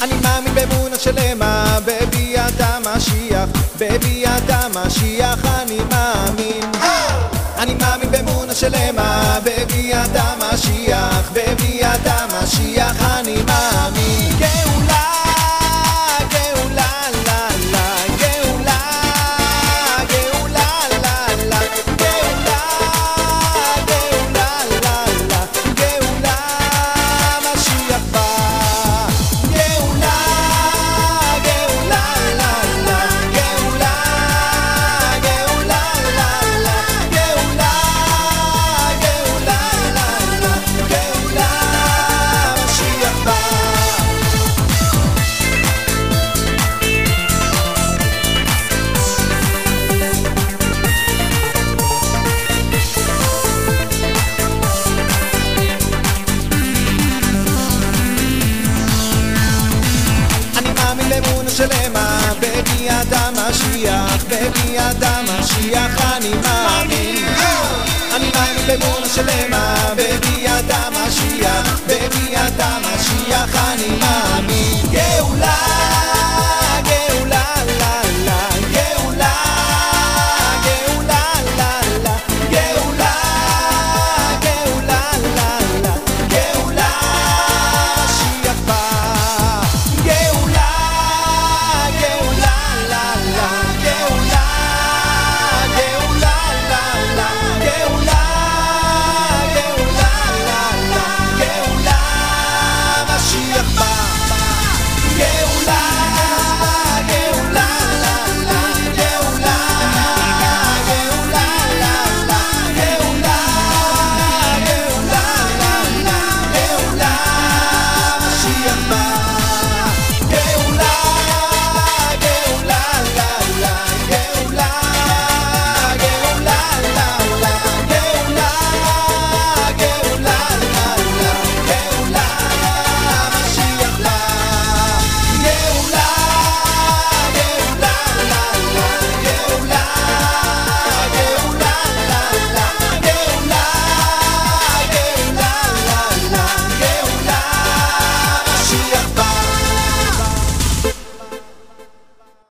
אני מאמין באמונה שלמה בביאת המשיח, בביאת המשיח אני מאמין. אני מאמין באמונה שלמה בביאת המשיח, בביאת המשיח אני מאמין. גאולה, גאולה, לה לה, גאולה, גאולה, לה לה, גאולה, גאולה, לה לה, גאולה, משיח בא. גאולה, גאולה, לה לה, גאולה, גאולה, לה לה, גאולה, גאולה, לה לה, גאולה, משיח בא. אני מאמין באמונה שלמה בביאת המשיח, בביאת המשיח אני מאמין. אני מאמין באמונה שלמה בביאת המשיח, בביאת המשיח